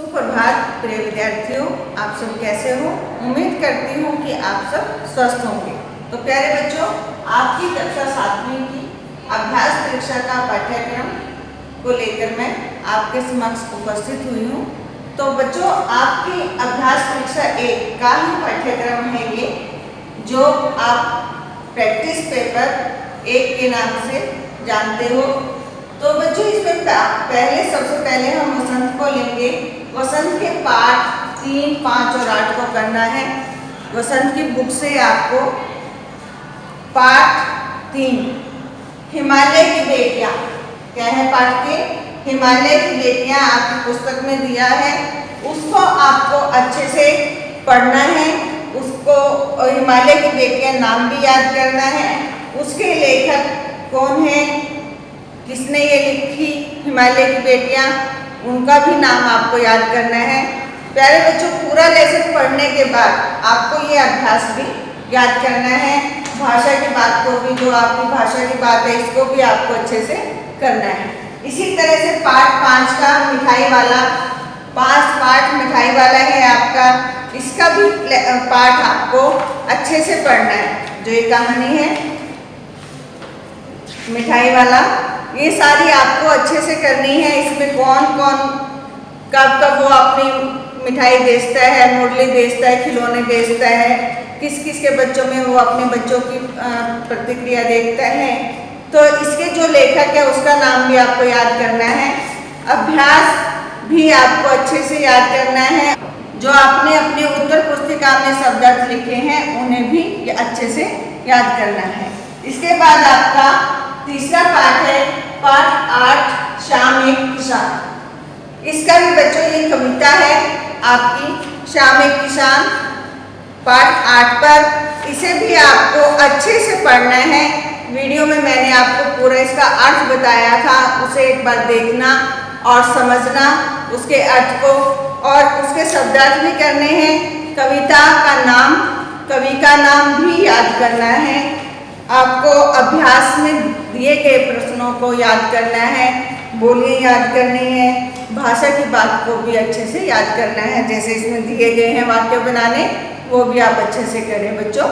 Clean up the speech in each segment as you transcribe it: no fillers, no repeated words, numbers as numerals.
सुप्रभात प्रिय विद्यार्थियों, आप सब कैसे हो। उम्मीद करती हूँ कि आप सब स्वस्थ होंगे। तो प्यारे बच्चों, आपकी कक्षा 7वीं की अभ्यास परीक्षा का पाठ्यक्रम को लेकर मैं आपके समक्ष उपस्थित हुई हूँ। तो बच्चों, आपकी अभ्यास परीक्षा 1 का ही पाठ्यक्रम है ये, जो आप प्रैक्टिस पेपर 1 के नाम से जानते हो। तो बच्चों, इसमें सबसे पहले हम वसंत को लेंगे। वसंत के पाठ 3, 5 और 8 को करना है। वसंत की बुक से आपको पाठ 3 हिमालय की बेटियां, क्या है पाठ के हिमालय की बेटियां आपकी पुस्तक में दिया है। उसको आपको अच्छे से पढ़ना है। उसको हिमालय की बेटियां नाम भी याद करना है। उसके लेखक कौन है, किसने ये लिखी हिमालय की बेटियां, उनका भी नाम आपको याद करना है। प्यारे बच्चों, पूरा लेसन पढ़ने के बाद आपको ये अभ्यास भी याद करना है। भाषा की बात को भी, जो आपकी भाषा की बात है, इसको भी आपको अच्छे से करना है। इसी तरह से पाठ 5 का मिठाई वाला, 5 पाठ मिठाई वाला है आपका। इसका भी पाठ आपको अच्छे से पढ़ना है। जो ये कहानी है मिठाई वाला, ये सारी आपको अच्छे से करनी है। इसमें कौन कौन कब कब वो अपनी मिठाई बेचता है, मुरली बेचता है, खिलौने बेचता है, किस किस के बच्चों में वो अपने बच्चों की प्रतिक्रिया देखता है। तो इसके जो लेखक है उसका नाम भी आपको याद करना है। अभ्यास भी आपको अच्छे से याद करना है। जो आपने अपने उत्तर पुस्तिका में शब्दार्थ लिखे हैं उन्हें भी अच्छे से याद करना है। इसके बाद आपका तीसरा पाठ है पाठ 8 शाम एक किसान। इसका भी बच्चों ये कविता है आपकी शाम एक किसान, पाठ 8 पर। इसे भी आपको अच्छे से पढ़ना है। वीडियो में मैंने आपको पूरा इसका अर्थ बताया था, उसे एक बार देखना और समझना उसके अर्थ को, और उसके शब्दार्थ भी करने हैं। कविता का नाम, कवि का नाम भी याद करना है। आपको अभ्यास में दिए गए प्रश्नों को याद करना है, बोलियां याद करनी है, भाषा की बात को भी अच्छे से याद करना है। जैसे इसमें दिए गए हैं वाक्य बनाने, वो भी आप अच्छे से करें बच्चों,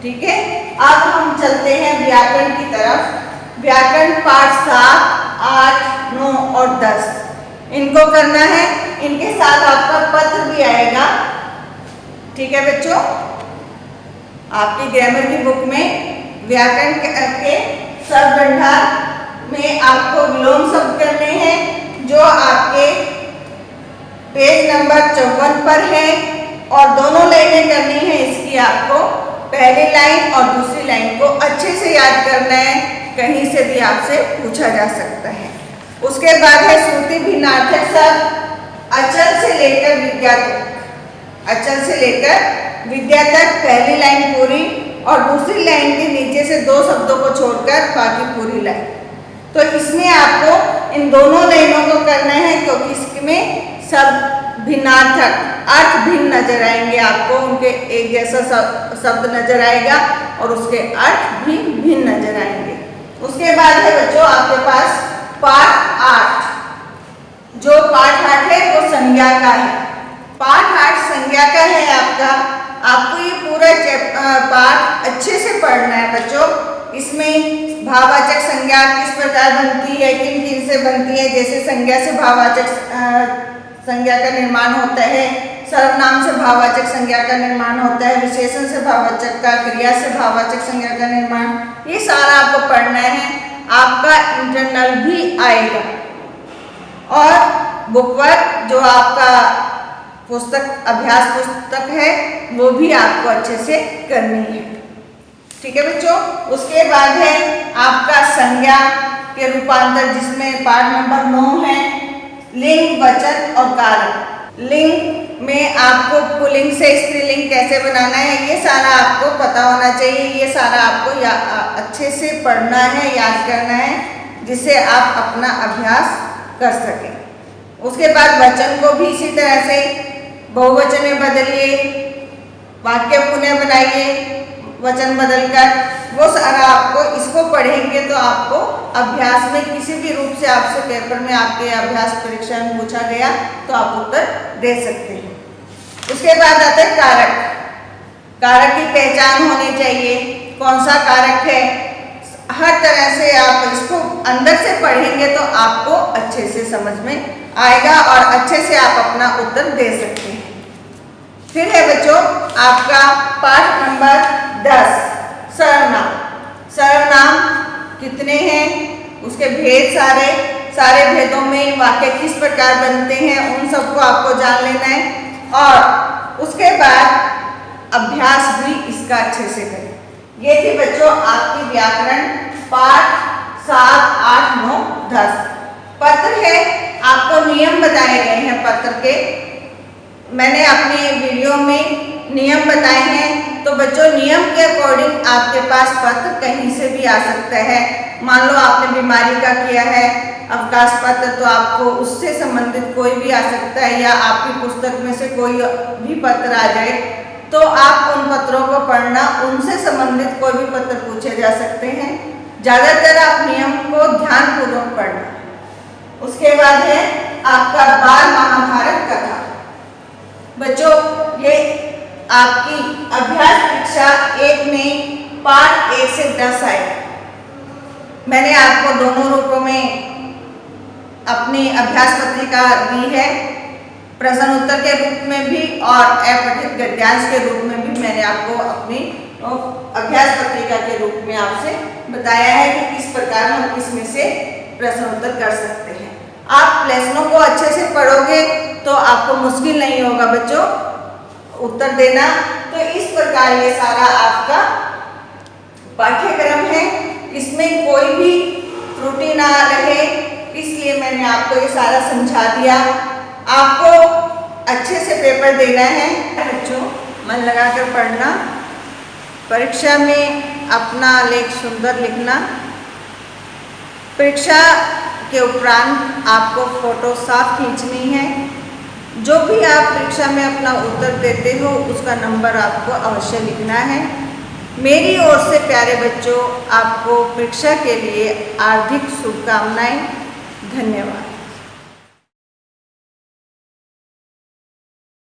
ठीक है। अब हम चलते हैं व्याकरण की तरफ। व्याकरण पाठ 7, 8, 9 और 10 इनको करना है। इनके साथ आपका पत्र भी आएगा, ठीक है बच्चों। आपकी ग्रामर की बुक में व्याकरण के शब्द भंडार में आपको विलोम शब्द करने हैं, जो आपके पेज नंबर 54 पर है, और दोनों लाइनें करनी है इसकी। आपको पहली लाइन और दूसरी लाइन को अच्छे से याद करना है, कहीं से भी आपसे पूछा जा सकता है। उसके बाद है श्रुति भिन्नार्थक शब्द, अचल से लेकर विद्या तक। अचल से लेकर विद्या तक पहली लाइन पूरी, और दूसरी लाइन के नीचे से 2 शब्दों को छोड़कर बाकी पूरी लाइन। तो इसमें आपको इन दोनों लाइनों को करना है, क्योंकि इसमें शब्द भिन्नार्थक, अर्थ भिन्न नजर आएंगे आपको। उनके एक जैसा शब्द नजर आएगा और उसके अर्थ भी भिन्न नजर आएंगे। उसके बाद है बच्चों आपके पास पाठ 8। जो पाठ 8 है वो संज्ञा का है। पाठ 8 संज्ञा का है आपका। आपको ये पूरा पाठ अच्छे से पढ़ना है बच्चों। इसमें भाववाचक संज्ञा किस प्रकार बनती है, किन किन से बनती है। जैसे संज्ञा से भाववाचक संज्ञा का निर्माण होता है, सर्वनाम से भाववाचक संज्ञा का निर्माण होता है, विशेषण से भाववाचक का, क्रिया से भाववाचक संज्ञा का निर्माण, ये सारा आपको पढ़ना है। आपका इंटरनल भी आएगा। और बुक वर्क जो आपका पुस्तक, अभ्यास पुस्तक है, वो भी आपको अच्छे से करनी है, ठीक है बच्चों। उसके बाद है आपका संज्ञा के रूपांतर, जिसमें पाठ नंबर 9 है लिंग, वचन और कारण। लिंग में आपको पुल्लिंग से स्त्रीलिंग कैसे बनाना है, ये सारा आपको पता होना चाहिए। ये सारा आपको अच्छे से पढ़ना है, याद करना है, जिससे आप अपना अभ्यास कर सकें। उसके बाद वचन को भी इसी तरह से बहुवचन में बदलिए, वाक्य पुनः बनाइए, वचन बदलकर, वो सारा आपको इसको पढ़ेंगे तो आपको अभ्यास में किसी भी रूप से आपसे पेपर में आपके अभ्यास परीक्षा में पूछा गया तो आप उत्तर दे सकते हैं। उसके बाद आते हैं कारक। कारक की पहचान होनी चाहिए, कौन सा कारक है, हर तरह से आप इसको अंदर से पढ़ेंगे तो आपको अच्छे से समझ में आएगा और अच्छे से आप अपना उत्तर दे सकते हैं। फिर है बच्चों आपका पाठ नंबर 10 सर्वनाम। सर्वनाम कितने हैं, उसके भेद सारे भेदों में वाक्य किस प्रकार बनते हैं, उन सबको आपको जान लेना है। और उसके बाद अभ्यास भी इसका अच्छे से करें। ये थी बच्चों आपकी व्याकरण पाठ 7, 8, 9, 10। पत्र है, आपको नियम बताए गए हैं पत्र के, मैंने अपने वीडियो में नियम बताए हैं। तो बच्चों नियम के अकॉर्डिंग आपके पास पत्र कहीं से भी आ सकता है। मान लो आपने बीमारी का किया है अवकाश पत्र, तो आपको उससे संबंधित कोई भी आ सकता है, या आपकी पुस्तक में से कोई भी पत्र आ जाए तो आप उन पत्रों को पढ़ना, उनसे संबंधित कोई भी पत्र पूछे जा सकते हैं। ज़्यादातर आप नियम को ध्यानपूर्वक पढ़ना। उसके बाद है आपका बाल महाभारत कथा। बच्चों ये आपकी अभ्यास परीक्षा 1 में पाठ 1 से 10 आए। मैंने आपको दोनों रूपों में अपनी अभ्यास पत्रिका दी है, प्रश्न उत्तर के रूप में भी और अपठित गद्यांश के रूप में भी मैंने आपको अपनी अभ्यास पत्रिका के रूप में आपसे बताया है कि किस प्रकार हम इसमें से प्रश्न उत्तर कर सकते हैं। आप लेसनों को अच्छे से पढ़ोगे तो आपको मुश्किल नहीं होगा बच्चों उत्तर देना। तो इस प्रकार ये सारा आपका पाठ्यक्रम है, इसमें कोई भी त्रुटि ना रहे, इसलिए मैंने आपको ये सारा समझा दिया। आपको अच्छे से पेपर देना है बच्चों, मन लगाकर पढ़ना, परीक्षा में अपना लेख सुंदर लिखना। परीक्षा के उपरांत आपको फोटो साफ खींचनी है। जो भी आप परीक्षा में अपना उत्तर देते हो उसका नंबर आपको अवश्य लिखना है। मेरी ओर से प्यारे बच्चों आपको परीक्षा के लिए हार्दिक शुभकामनाएं। धन्यवाद।